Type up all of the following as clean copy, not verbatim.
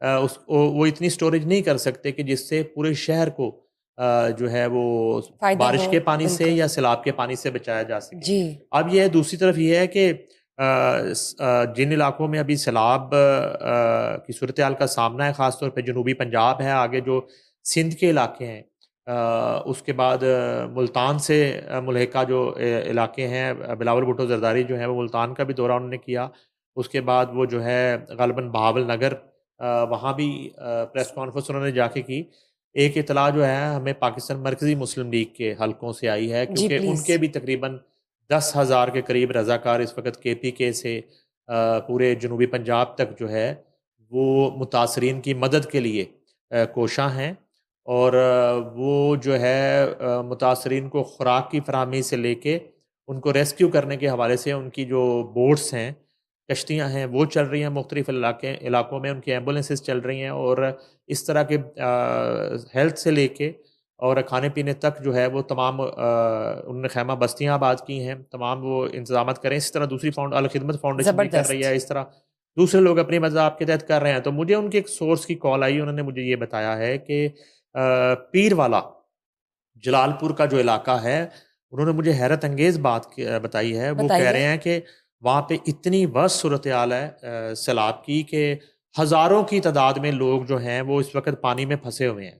وہ اتنی اسٹوریج نہیں کر سکتے کہ جس سے پورے شہر کو جو ہے وہ فائدہ بارش ہو، کے پانی سے بالکل یا سیلاب کے پانی سے بچایا جا سکے. جی اب یہ دوسری طرف یہ ہے کہ جن علاقوں میں ابھی سیلاب کی صورتحال کا سامنا ہے، خاص طور پہ جنوبی پنجاب ہے، آگے جو سندھ کے علاقے ہیں، اس کے بعد ملتان سے ملحقہ جو علاقے ہیں، بلاول بھٹو زرداری جو ہیں وہ ملتان کا بھی دورہ انہوں نے کیا. اس کے بعد وہ جو ہے غالباً بہاول نگر، وہاں بھی پریس کانفرنس انہوں نے جا کے کی. ایک اطلاع جو ہے ہمیں پاکستان مرکزی مسلم لیگ کے حلقوں سے آئی ہے، جی کیونکہ ان پلیز کے بھی تقریباً 10,000 کے قریب رضاکار اس وقت کے پی کے سے پورے جنوبی پنجاب تک جو ہے وہ متاثرین کی مدد کے لیے کوشاں ہیں. اور وہ جو ہے متاثرین کو خوراک کی فراہمی سے لے کے ان کو ریسکیو کرنے کے حوالے سے ان کی جو بوٹس ہیں، کشتیاں ہیں، وہ چل رہی ہیں مختلف علاقوں میں، ان کی ایمبولینسز چل رہی ہیں. اور اس طرح کے ہیلتھ سے لے کے اور کھانے پینے تک جو ہے وہ تمام انہوں نے خیمہ بستیاں آباد کی ہیں، تمام وہ انتظامات کریں. اس طرح دوسری الخدمت فاؤنڈیشن بھی کر رہی زبردست ہے، اس طرح دوسرے لوگ اپنی مدد آپ کے تحت کر رہے ہیں. تو مجھے ان کے ایک سورس کی کال آئی، انہوں نے مجھے یہ بتایا ہے کہ پیر والا جلال پور کا جو علاقہ ہے، انہوں نے مجھے حیرت انگیز بات بتائی ہے. وہ کہہ بتائیے رہے ہیں کہ وہاں پہ اتنی ورس صورتحال ہے سیلاب کی کہ ہزاروں کی تعداد میں لوگ جو ہیں وہ اس وقت پانی میں پھنسے ہوئے ہیں.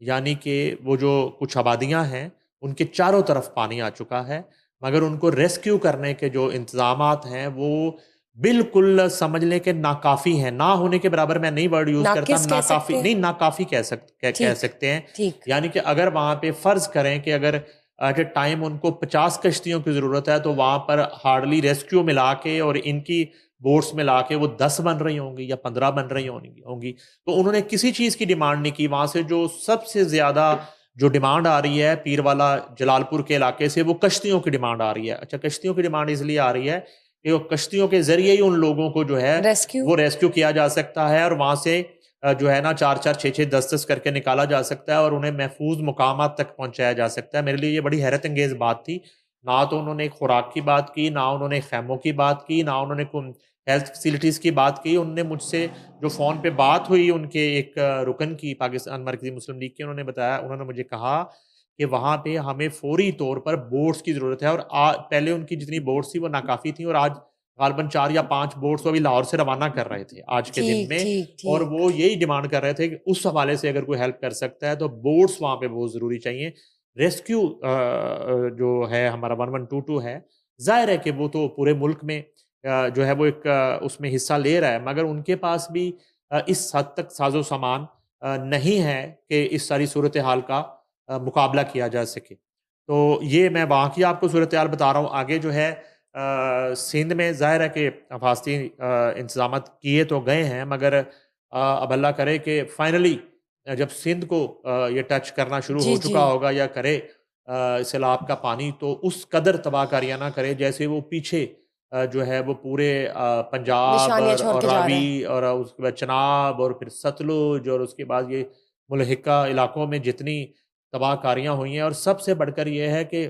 یعنی کہ وہ جو کچھ آبادیاں ہیں ان کے چاروں طرف پانی آ چکا ہے، مگر ان کو ریسکیو کرنے کے جو انتظامات ہیں وہ بالکل سمجھ لیں کہ ناکافی ہیں. نہ ہونے کے برابر میں نہیں ورڈ یوز کرتا، ناقص کہہ ناکافی سکتے ہیں، نہیں، ناکافی کہہ ٹھیک سکتے ہیں. ٹھیک یعنی کہ اگر وہاں پہ فرض کریں کہ اگر ایٹ اے ٹائم ان کو 50 کشتیوں کی ضرورت ہے، تو وہاں پر ہارڈلی ریسکیو ملا کے اور ان کی بورڈز میں لا کے وہ 10 بن رہی ہوں گی یا 15 بن رہی ہوں گی. تو انہوں نے کسی چیز کی ڈیمانڈ نہیں کی. وہاں سے جو سب سے زیادہ جو ڈیمانڈ آ رہی ہے پیر والا جلال پور کے علاقے سے، وہ کشتیوں کی ڈیمانڈ آ رہی ہے. اچھا، کشتیوں کی ڈیمانڈ اس لیے آ رہی ہے کہ وہ کشتیوں کے ذریعے ہی ان لوگوں کو جو ہے ریسکیو وہ ریسکیو کیا جا سکتا ہے، اور وہاں سے جو ہے نا 4-4 6-6 10-10 کر کے نکالا جا سکتا ہے اور انہیں محفوظ مقامات تک پہنچایا جا سکتا ہے. میرے لیے یہ بڑی حیرت انگیز بات تھی. نہ تو انہوں نے خوراک کی بات کی، نہ انہوں نے خیموں کی بات کی، نہ انہوں نے ہیلتھ فیسلٹیز کی بات کی. انہوں نے مجھ سے جو فون پہ بات ہوئی ان کے ایک رکن کی پاکستان مرکزی مسلم لیگ کی، انہوں نے بتایا، انہوں نے مجھے کہا کہ وہاں پہ ہمیں فوری طور پر بوٹس کی ضرورت ہے. اور پہلے ان کی جتنی بوٹس تھی وہ ناکافی تھیں، اور آج غالباً 4 یا 5 بوٹس وہ ابھی لاہور سے روانہ کر رہے تھے آج کے دن ٹھیک میں. ٹھیک اور ٹھیک وہ یہی ڈیمانڈ کر رہے تھے کہ اس حوالے سے اگر کوئی ہیلپ کر سکتا ہے تو بوٹس وہاں پہ بہت ضروری چاہیے. ریسکیو جو ہے ہمارا 1122 ہے، ظاہر ہے کہ وہ تو پورے ملک میں جو ہے وہ ایک اس میں حصہ لے رہا ہے، مگر ان کے پاس بھی اس حد تک ساز و سامان نہیں ہے کہ اس ساری صورتحال کا مقابلہ کیا جا سکے. تو یہ میں وہاں کی آپ کو صورتحال بتا رہا ہوں. آگے جو ہے سندھ میں ظاہر ہے کہ حفاظتی انتظامات کیے تو گئے ہیں، مگر اب اللہ کرے کہ فائنلی جب سندھ کو یہ ٹچ کرنا شروع جی ہو جی چکا ہوگا یا کرے سیلاب کا پانی، تو اس قدر تباہ کاریاں نہ کرے جیسے وہ پیچھے جو ہے وہ پورے پنجاب نشانیاں چھوڑ اور کے جا رہا ہے. راوی اور اس کے بعد چناب اور پھر ستلج اور اس کے بعد یہ ملحقہ علاقوں میں جتنی تباہ کاریاں ہوئی ہیں. اور سب سے بڑھ کر یہ ہے کہ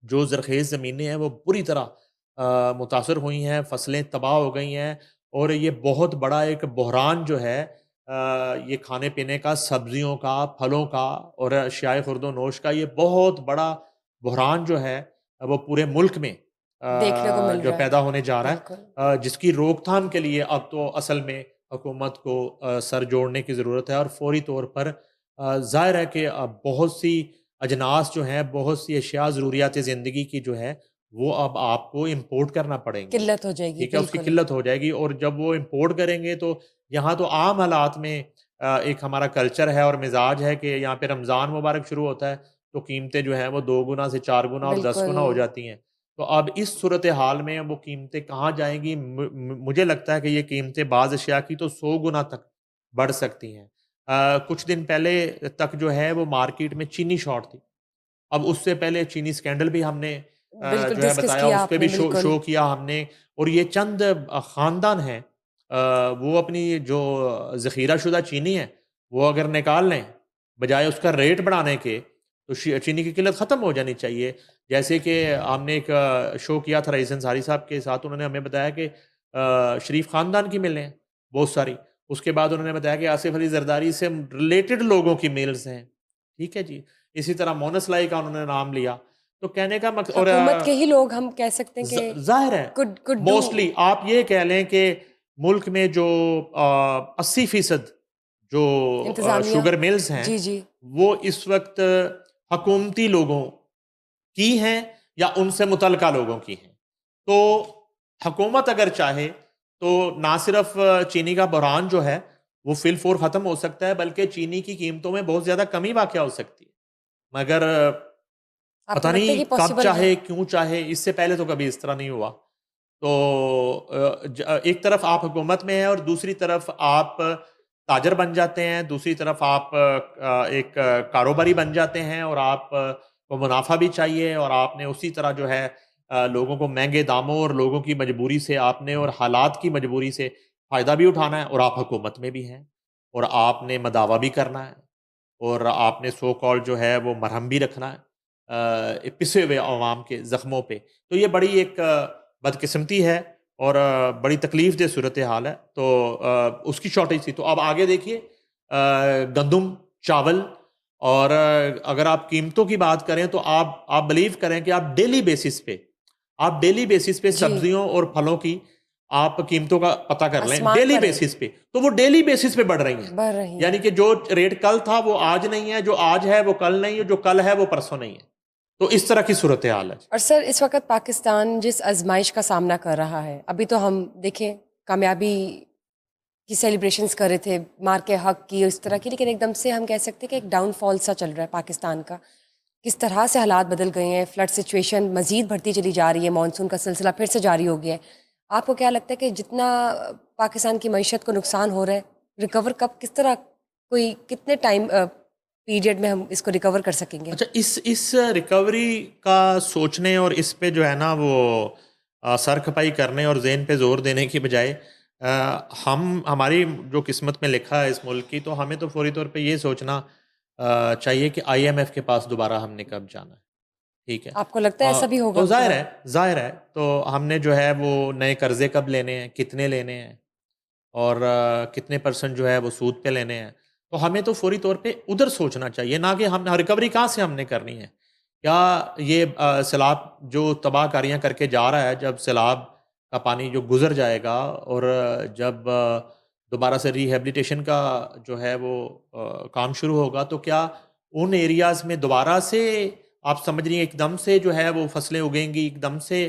جو زرخیز زمینیں ہیں وہ بری طرح متاثر ہوئی ہیں، فصلیں تباہ ہو گئی ہیں. اور یہ بہت بڑا ایک بحران جو ہے یہ کھانے پینے کا، سبزیوں کا، پھلوں کا اور اشیاء خورد و نوش کا، یہ بہت بڑا بحران جو ہے وہ پورے ملک میں دیکھنے کو مل جو رہا ہے، پیدا ہونے جا رہا بالکل ہے، جس کی روک تھام کے لیے اب تو اصل میں حکومت کو سر جوڑنے کی ضرورت ہے. اور فوری طور پر ظاہر ہے کہ اب بہت سی اجناس جو ہیں، بہت سی اشیاء ضروریات زندگی کی جو ہے وہ اب آپ کو امپورٹ کرنا پڑیں گی. قلت ہو جائے گی، ٹھیک ہے، اس کی بالکل قلت ہو جائے گی. اور جب وہ امپورٹ کریں گے تو یہاں تو عام حالات میں ایک ہمارا کلچر ہے اور مزاج ہے کہ یہاں پہ رمضان مبارک شروع ہوتا ہے تو قیمتیں جو ہیں وہ 2 گنا سے 4 گنا اور 10 بالکل گنا ہو جاتی ہیں. تو اب اس صورتحال میں وہ قیمتیں کہاں جائیں گی؟ مجھے لگتا ہے کہ یہ قیمتیں بعض اشیاء کی تو 100 گنا تک بڑھ سکتی ہیں. کچھ دن پہلے تک جو ہے وہ مارکیٹ میں چینی شارٹ تھی. اب اس سے پہلے چینی سکینڈل بھی ہم نے بالکل جو ہے ڈسکس بتایا، کیا اس پہ آپ نے، بھی بالکل شو کیا ہم نے. اور یہ چند خاندان ہیں، وہ اپنی جو ذخیرہ شدہ چینی ہے وہ اگر نکال لیں، بجائے اس کا ریٹ بڑھانے کے، تو چینی کی قلت ختم ہو جانی چاہیے. جیسے کہ ہم نے ایک شو کیا تھا رئیس انصاری صاحب کے ساتھ، انہوں نے ہمیں بتایا کہ شریف خاندان کی ملیں ہیں بہت ساری، اس کے بعد انہوں نے بتایا کہ آصف علی زرداری سے ریلیٹڈ لوگوں کی میلز ہیں. ٹھیک ہے جی. اسی طرح مونس لائی کا انہوں نے نام لیا. تو کہنے کا مقصد اور حکومت کے ہی لوگ ہم کہہ سکتے ہیں کہ ظاہر ہے could do. موسٹلی آپ یہ کہہ لیں کہ ملک میں جو 80% جو انتظامیہ شوگر ملز ہیں جی جی وہ اس وقت حکومتی لوگوں کی ہیں یا ان سے متعلقہ لوگوں کی ہیں. تو حکومت اگر چاہے تو نہ صرف چینی کا بحران جو ہے وہ فی الفور ختم ہو سکتا ہے بلکہ چینی کی قیمتوں میں بہت زیادہ کمی واقع ہو سکتی ہے. مگر پتہ نہیں کب چاہے کیوں چاہے, اس سے پہلے تو کبھی اس طرح نہیں ہوا. تو ایک طرف آپ حکومت میں ہیں اور دوسری طرف آپ تاجر بن جاتے ہیں, دوسری طرف آپ ایک کاروباری بن جاتے ہیں اور آپ کو منافع بھی چاہیے اور آپ نے اسی طرح جو ہے لوگوں کو مہنگے داموں اور لوگوں کی مجبوری سے آپ نے اور حالات کی مجبوری سے فائدہ بھی اٹھانا ہے اور آپ حکومت میں بھی ہیں اور آپ نے مداوع بھی کرنا ہے اور آپ نے سو کال جو ہے وہ مرہم بھی رکھنا ہے پسے ہوئے عوام کے زخموں پہ. تو یہ بڑی ایک بدقسمتی ہے اور بڑی تکلیف دہ صورتحال ہے. تو اس کی شارٹیج تھی. تو اب آگے دیکھیے گندم, چاول, اور اگر آپ قیمتوں کی بات کریں تو آپ بلیو کریں کہ آپ ڈیلی بیسس پہ سبزیوں اور پھلوں کی آپ قیمتوں کا پتہ کر لیں ڈیلی بیسس پہ, تو وہ ڈیلی بیسس پہ بڑھ رہی ہیں. یعنی کہ جو ریٹ کل تھا وہ آج نہیں ہے, جو آج ہے وہ کل نہیں ہے, جو کل ہے وہ پرسوں نہیں ہے. تو اس طرح کی صورتحال ہے. اور سر اس وقت پاکستان جس آزمائش کا سامنا کر رہا ہے, ابھی تو ہم دیکھیں کامیابی کی سیلیبریشنز کر رہے تھے, مار کے حق کی اس طرح کی, لیکن ایک دم سے ہم کہہ سکتے ہیں کہ ایک ڈاؤن فال سا چل رہا ہے پاکستان کا. کس طرح سے حالات بدل گئے ہیں, فلڈ سچویشن مزید بڑھتی چلی جا رہی ہے, مانسون کا سلسلہ پھر سے جاری ہو گیا ہے. آپ کو کیا لگتا ہے کہ جتنا پاکستان کی معیشت کو نقصان ہو رہا ہے, ریکور کب, کس طرح, کوئی کتنے ٹائم پیریڈ میں ہم اس کو ریکور کر سکیں گے؟ اچھا, اس ریکوری کا سوچنے اور اس پہ جو ہے نا وہ سر کھپائی کرنے اور ذہن پہ زور دینے کی بجائے ہماری جو قسمت میں لکھا ہے اس ملک کی, تو ہمیں تو فوری طور پہ یہ سوچنا چاہیے کہ IMF کے پاس دوبارہ ہم نے کب جانا ہے. ٹھیک ہے, آپ کو لگتا ہے ایسا بھی ہوگا؟ تو ظاہر ہے تو ہم نے جو ہے وہ نئے قرضے کب لینے ہیں, کتنے لینے ہیں, اور کتنے % جو ہے وہ سود پہ لینے ہیں. تو ہمیں تو فوری طور پہ ادھر سوچنا چاہیے, نہ کہ ہم ریکوری کہاں سے ہم نے کرنی ہے. کیا یہ سیلاب جو تباہ کاریاں کر کے جا رہا ہے, جب سیلاب کا پانی جو گزر جائے گا اور جب دوبارہ سے ریہیبلیٹیشن کا جو ہے وہ کام شروع ہوگا, تو کیا ان ایریاز میں دوبارہ سے آپ سمجھ رہی ہیں ایک دم سے جو ہے وہ فصلیں اگیں گی, ایک دم سے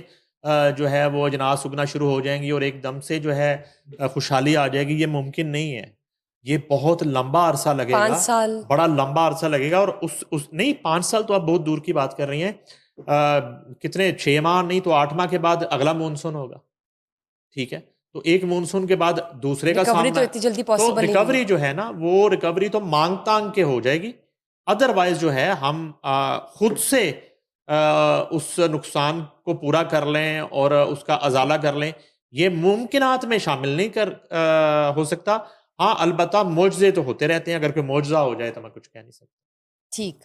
جو ہے وہ اجناس اگنا شروع ہو جائیں گی اور ایک دم سے جو ہے خوشحالی آ جائے گی؟ یہ ممکن نہیں ہے. یہ بہت لمبا عرصہ لگے گا, 5 سال, بڑا لمبا عرصہ لگے گا. اور اس نہیں 5 سال تو آپ بہت دور کی بات کر رہی ہیں, کتنے 6 ماہ نہیں تو 8 ماہ کے بعد اگلا مونسون ہوگا. ٹھیک ہے, تو ایک مونسون کے بعد دوسرے کا سامنا, تو اتنی جلدی تو پاسبل نہیں ریکوری جو ہے نا وہ ریکوری تو مانگ تانگ کے ہو جائے گی. ادروائز جو ہے ہم خود سے اس نقصان کو پورا کر لیں اور اس کا ازالہ کر لیں, یہ ممکنات میں شامل نہیں ہو سکتا. ہاں البتہ معجزے تو ہوتے رہتے ہیں, اگر کوئی معجزہ ہو جائے تو میں کچھ کہہ نہیں سکتا. ٹھیک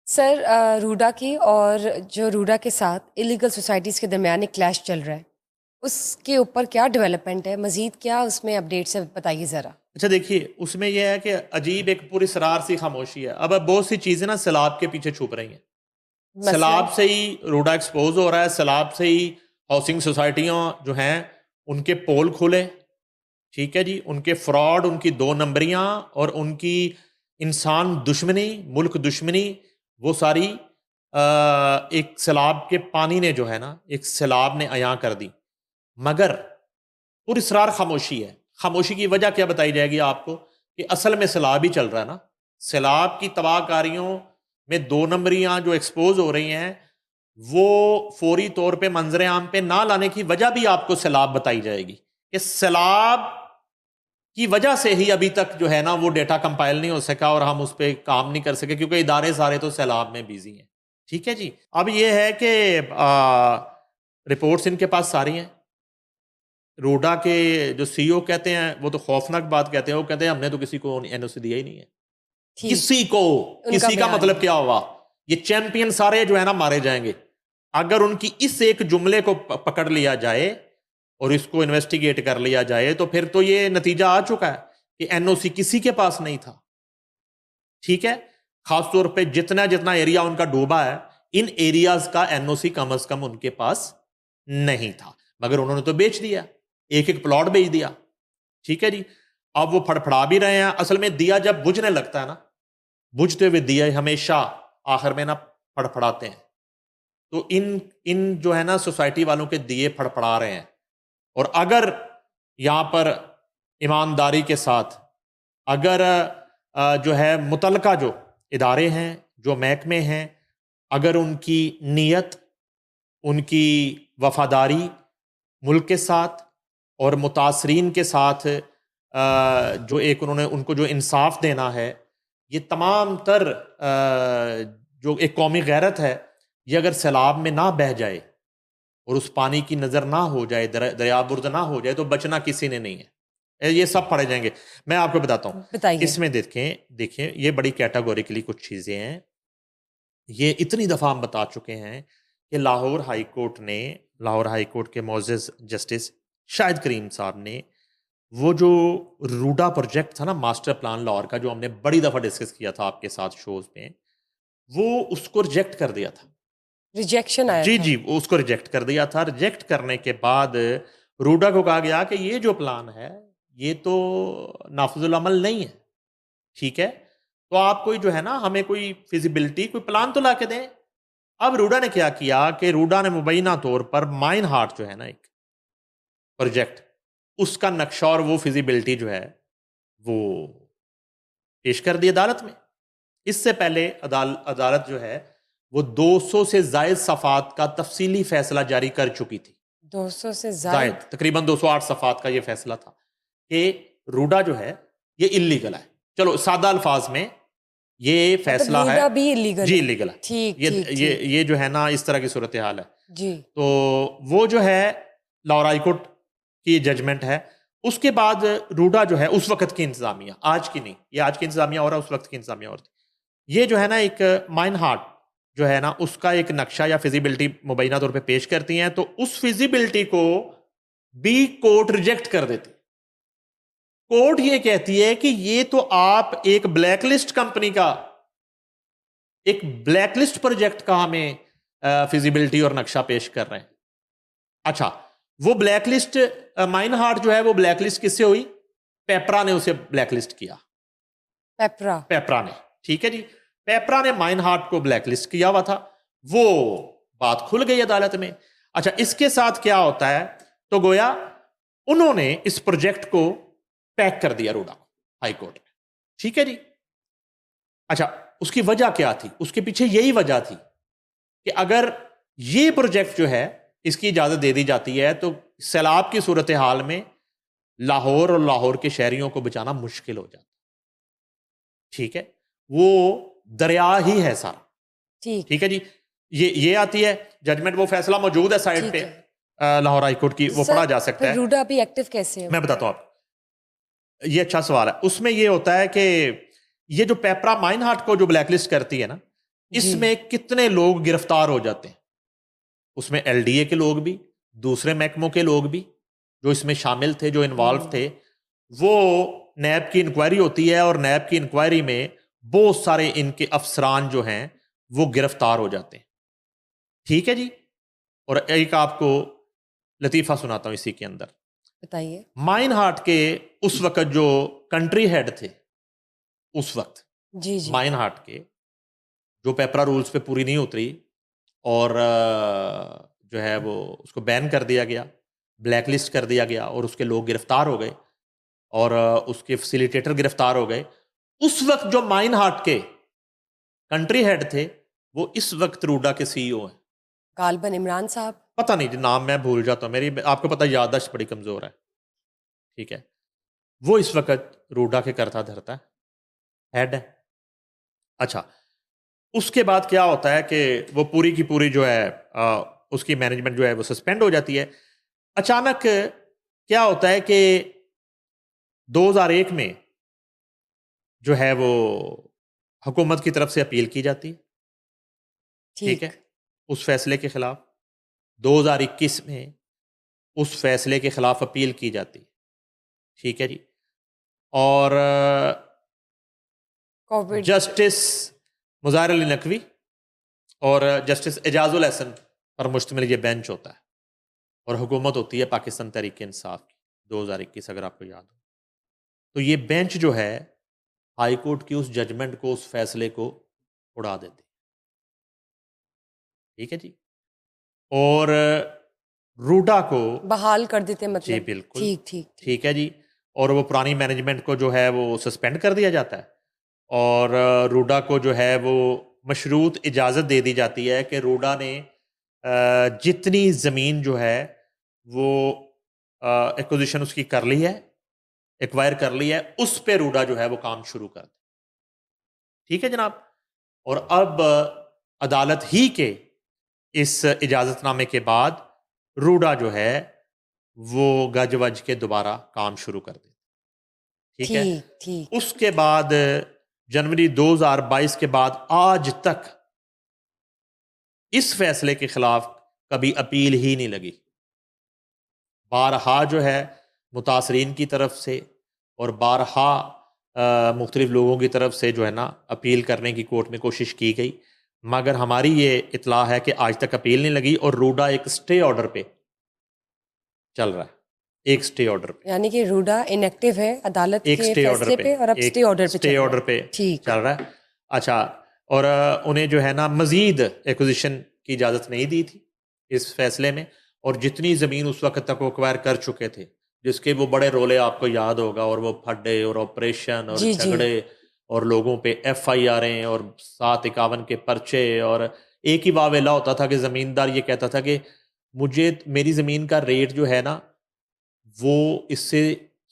سر, روڈا کی اور جو روڈا کے ساتھ الیگل سوسائٹیز کے درمیان ایک کلیش چل رہا ہے, اس کے اوپر کیا ڈیولپمنٹ ہے, مزید کیا اس میں اپڈیٹس ہے, بتائیے ذرا. اچھا دیکھیے, اس میں یہ ہے کہ عجیب ایک پوری اسرار سی خاموشی ہے. اب بہت سی چیزیں نا سیلاب کے پیچھے چھپ رہی ہیں. سیلاب سے ہی روڈا ایکسپوز ہو رہا ہے, سیلاب سے ہی ہاؤسنگ سوسائٹیاں جو ہیں ان کے پول کھلے. ٹھیک ہے جی, ان کے فراڈ, ان کی 2 نمبریاں اور ان کی انسان دشمنی, ملک دشمنی, وہ ساری ایک سیلاب کے پانی نے جو ہے نا, ایک سیلاب نے عیاں کر دی. مگر پوری اسرار خاموشی ہے. خاموشی کی وجہ کیا بتائی جائے گی آپ کو, کہ اصل میں سیلاب ہی چل رہا ہے نا. سیلاب کی تباہ کاریوں میں 2 نمبریاں جو ایکسپوز ہو رہی ہیں, وہ فوری طور پہ منظر عام پہ نہ لانے کی وجہ بھی آپ کو سیلاب بتائی جائے گی, کہ سیلاب کی وجہ سے ہی ابھی تک جو ہے نا وہ ڈیٹا کمپائل نہیں ہو سکا اور ہم اس پہ کام نہیں کر سکے, کیونکہ ادارے سارے تو سیلاب میں بیزی ہیں. ٹھیک ہے جی, اب یہ ہے کہ رپورٹس ان کے پاس ساری ہیں. روڈا کے جو CEO کہتے ہیں وہ تو خوفناک بات کہتے ہیں, وہ کہتے ہیں ہم نے تو کسی کو NOC دیا ہی نہیں ہے. کسی کو, کسی کا مطلب کیا ہوا, یہ چیمپئن سارے جو ہے نا مارے جائیں گے. اگر ان کی اس ایک جملے کو پکڑ لیا جائے اور اس کو انویسٹیگیٹ کر لیا جائے, تو پھر تو یہ نتیجہ آ چکا ہے کہ این او سی کسی کے پاس نہیں تھا. ٹھیک ہے, خاص طور پہ جتنا ایریا ان کا ڈوبا ہے, ان ایریاز کا این او سی کم از کم ان کے پاس نہیں تھا, مگر انہوں نے تو بیچ دیا, ایک پلاٹ بیچ دیا. ٹھیک ہے جی. اب وہ پھڑپھڑا بھی رہے ہیں. اصل میں دیا جب بجھنے لگتا ہے نا, بجھتے ہوئے دیا ہمیشہ آخر میں نا پھڑپھڑاتے ہیں. تو ان جو ہے نا سوسائٹی والوں کے دیے پھڑپھڑا رہے ہیں. اور اگر یہاں پر ایمانداری کے ساتھ اگر جو ہے متعلقہ جو ادارے ہیں, جو محکمے ہیں, اگر ان کی نیت, ان کی وفاداری ملک کے ساتھ اور متاثرین کے ساتھ جو ایک انہوں نے ان کو جو انصاف دینا ہے, یہ تمام تر جو ایک قومی غیرت ہے, یہ اگر سیلاب میں نہ بہہ جائے اور اس پانی کی نظر نہ ہو جائے, دریا برد نہ ہو جائے, تو بچنا کسی نے نہیں ہے. یہ سب پڑھے جائیں گے. میں آپ کو بتاتا ہوں, اس میں دیکھیں یہ بڑی کیٹاگوریکلی کچھ چیزیں ہیں. یہ اتنی دفعہ ہم بتا چکے ہیں کہ لاہور ہائی کورٹ کے معزز جسٹس شاہد کریم صاحب نے وہ جو روڈا پروجیکٹ تھا نا, ماسٹر پلان لاہور کا, جو ہم نے بڑی دفعہ ڈسکس کیا تھا آپ کے ساتھ شوز میں, وہ اس کو ریجیکٹ کر دیا تھا. ریجیکشن آیا تھا. جی اس کو ریجیکٹ کر دیا تھا. ریجیکٹ کرنے کے بعد روڈا کو کہا گیا کہ یہ جو پلان ہے یہ تو نافذ العمل نہیں ہے. ٹھیک ہے, تو آپ کوئی جو ہے نا ہمیں کوئی فیزیبلٹی, کوئی پلان تو لا کے دیں. اب روڈا نے کیا کیا کہ روڈا نے مبینہ طور پر مائن ہارٹ جو ہے نا ایک پروجیکٹ, اس کا نقشہ اور وہ فیزیبلٹی جو ہے وہ پیش کر دی عدالت میں. اس سے پہلے عدالت جو ہے وہ 200 سے زائد صفحات کا تفصیلی فیصلہ جاری کر چکی تھی. 200 سے زائد, تقریباً 208 صفحات کا یہ فیصلہ تھا کہ روڈا جو ہے یہ اللیگل ہے. چلو سادہ الفاظ میں یہ فیصلہ ہے روڈا بھی اللیگل جی اللیگل ہے. ٹھیک, یہ جو ہے نا اس طرح کی صورتحال ہے. جی, تو وہ جو ہے لاہور ہائی کورٹ کی ججمنٹ ہے. اس کے بعد روڈا جو ہے اس وقت کی انتظامیہ, آج کی نہیں, یہ آج کی انتظامیہ اور اس وقت کی انتظامیہ اور تھی. یہ جو ہے نا ایک مائن ہارٹ جو ہے نا اس کا ایک نقشہ یا فیزیبلٹی مبینہ طور پہ پیش کرتی ہیں, تو اس فیزیبلٹی کو بھی کورٹ ریجیکٹ کر دیتی. کورٹ یہ کہتی ہے کہ یہ تو آپ ایک بلیک لسٹ کمپنی کا, ایک بلیک لسٹ پروجیکٹ کا ہمیں فیزیبلٹی اور نقشہ پیش کر رہے ہیں. اچھا, وہ بلیک لسٹ مائن ہارٹ جو ہے وہ بلیک لسٹ کس سے ہوئی؟ پیپرا نے اسے بلیک لسٹ کیا. پیپرا نے, ٹھیک ہے جی, پیپرا نے مائن ہارٹ کو بلیک لسٹ کیا ہوا تھا. وہ بات کھل گئی عدالت میں. اچھا, اس کے ساتھ کیا ہوتا ہے, تو گویا انہوں نے اس پروجیکٹ کو پیک کر دیا روڈا کو ہائی کورٹ میں. ٹھیک ہے جی. اچھا, اس کی وجہ کیا تھی؟ اس کے پیچھے یہی وجہ تھی کہ اگر یہ پروجیکٹ جو ہے اس کی اجازت دے دی جاتی ہے تو سیلاب کی صورتحال میں لاہور اور لاہور کے شہریوں کو بچانا مشکل ہو جاتا. ٹھیک ہے, وہ دریا ہی ہے سارا. ٹھیک ہے جی. یہ آتی ہے ججمنٹ, وہ فیصلہ موجود ہے سائٹ پہ لاہور ہائی کورٹ کی, وہ پڑھا جا سکتا ہے. روڈا بھی ایکٹیو کیسے ہے؟ میں بتاتا ہوں آپ, یہ اچھا سوال ہے. اس میں یہ ہوتا ہے کہ یہ جو پیپرا مائن ہارٹ کو جو بلیک لسٹ کرتی ہے نا, اس میں کتنے لوگ گرفتار ہو جاتے ہیں. اس میں ایل ڈی اے کے لوگ بھی, دوسرے محکموں کے لوگ بھی جو اس میں شامل تھے, جو انوالو تھے. وہ نیب کی انکوائری ہوتی ہے اور نیب کی انکوائری میں بہت سارے ان کے افسران جو ہیں وہ گرفتار ہو جاتے ہیں. ٹھیک ہے جی. اور ایک آپ کو لطیفہ سناتا ہوں اسی کے اندر, بتائیے. مائن ہارٹ کے اس وقت جو کنٹری ہیڈ تھے, اس وقت جی مائن ہارٹ کے جو پیپرا رولز پہ پوری نہیں اتری اور جو ہے وہ اس کو بین کر دیا گیا, بلیک لسٹ کر دیا گیا, اور اس کے لوگ گرفتار ہو گئے اور اس کے فیسیلیٹیٹر گرفتار ہو گئے. اس وقت جو مائن ہارٹ کے کنٹری ہیڈ تھے وہ اس وقت روڈا کے سی ای او ہیں. غالباً عمران صاحب, پتہ نہیں جی, نام میں بھول جاتا ہوں, میری آپ کو پتہ یادداشت بڑی کمزور ہے. ٹھیک ہے, وہ اس وقت روڈا کے کرتا دھرتا ہیڈ ہے. اچھا, اس کے بعد کیا ہوتا ہے کہ وہ پوری کی پوری جو ہے اس کی مینجمنٹ جو ہے وہ سسپینڈ ہو جاتی ہے. اچانک کیا ہوتا ہے کہ 2001 میں جو ہے وہ حکومت کی طرف سے اپیل کی جاتی ہے. ٹھیک ہے, اس فیصلے کے خلاف 2021 میں اس فیصلے کے خلاف اپیل کی جاتی. ٹھیک ہے جی. اور کووڈ جسٹس مظاہر علی نقوی اور جسٹس اعجاز الاحسن پر مشتمل یہ بینچ ہوتا ہے، اور حکومت ہوتی ہے پاکستان تحریک انصاف کی 2021 اگر آپ کو یاد ہو. تو یہ بینچ جو ہے ہائی کورٹ کی اس ججمنٹ کو، اس فیصلے کو اڑا دیتی. ٹھیک ہے جی. اور روڈا کو بحال کر دیتے مطلب. جی بالکل ٹھیک ٹھیک ٹھیک. ٹھیک ہے جی. اور وہ پرانی مینجمنٹ کو جو ہے وہ سسپینڈ کر دیا جاتا ہے، اور روڈا کو جو ہے وہ مشروط اجازت دے دی جاتی ہے کہ روڈا نے جتنی زمین جو ہے وہ ایکوزیشن اس کی کر لی ہے، ایکوائر کر لی ہے، اس پہ روڈا جو ہے وہ کام شروع کر دے. ٹھیک ہے جناب. اور اب عدالت ہی کے اس اجازت نامے کے بعد روڈا جو ہے وہ گج وج کے دوبارہ کام شروع کر دیتے. ٹھیک ہے. ٹھیک ٹھیک. اس کے بعد جنوری 2022 کے بعد آج تک اس فیصلے کے خلاف کبھی اپیل ہی نہیں لگی. بارہا جو ہے متاثرین کی طرف سے اور بارہا مختلف لوگوں کی طرف سے جو ہے نا اپیل کرنے کی کورٹ میں کوشش کی گئی، مگر ہماری یہ اطلاع ہے کہ آج تک اپیل نہیں لگی، اور روڈا ایک سٹے آرڈر پہ چل رہا ہے. ایک سٹے آرڈر پہ، یعنی کہ روڈا انیکٹیو ہے عدالت ایک کے سٹے فیصلے آرڈر پہ، اور اب سٹے آرڈر پہ سٹے آرڈر پہ ٹھیک چل رہا ہے. اچھا. اور انہیں جو ہے نا مزید ایکوزیشن کی اجازت نہیں دی تھی اس فیصلے میں، اور جتنی زمین اس وقت تک وہ ایکوائر کر چکے تھے، جس کے وہ بڑے رولے آپ کو یاد ہوگا، اور وہ پھڈے اور آپریشن اور جی جی. جھگڑے اور لوگوں پہ FIR اور 751 کے پرچے، اور ایک ہی واویلا ہوتا تھا کہ زمیندار یہ کہتا تھا کہ مجھے میری زمین کا ریٹ جو ہے نا وہ اس سے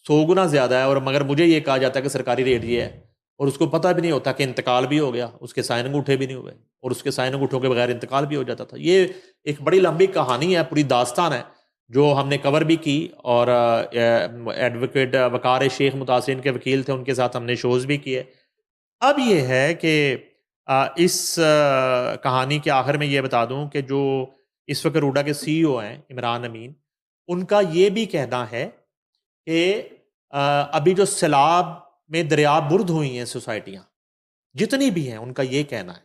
100 گنا زیادہ ہے، اور مگر مجھے یہ کہا جاتا ہے کہ سرکاری ریٹ یہ ہے، اور اس کو پتہ بھی نہیں ہوتا کہ انتقال بھی ہو گیا، اس کے سائن انگوٹھے بھی نہیں ہوئے، اور اس کے سائن انگوٹھوں کے بغیر انتقال بھی ہو جاتا تھا. یہ ایک بڑی لمبی کہانی ہے، پوری داستان ہے جو ہم نے کور بھی کی، اور ایڈوکیٹ وقار شیخ متاثرین کے وکیل تھے، ان کے ساتھ ہم نے شوز بھی کیے. اب یہ ہے کہ اس کہانی کے آخر میں یہ بتا دوں کہ جو اس وقت روڈا کے CEO ہیں عمران امین، ان کا یہ بھی کہنا ہے کہ ابھی جو سیلاب میں دریا برد ہوئی ہیں سوسائٹیاں جتنی بھی ہیں، ان کا یہ کہنا ہے،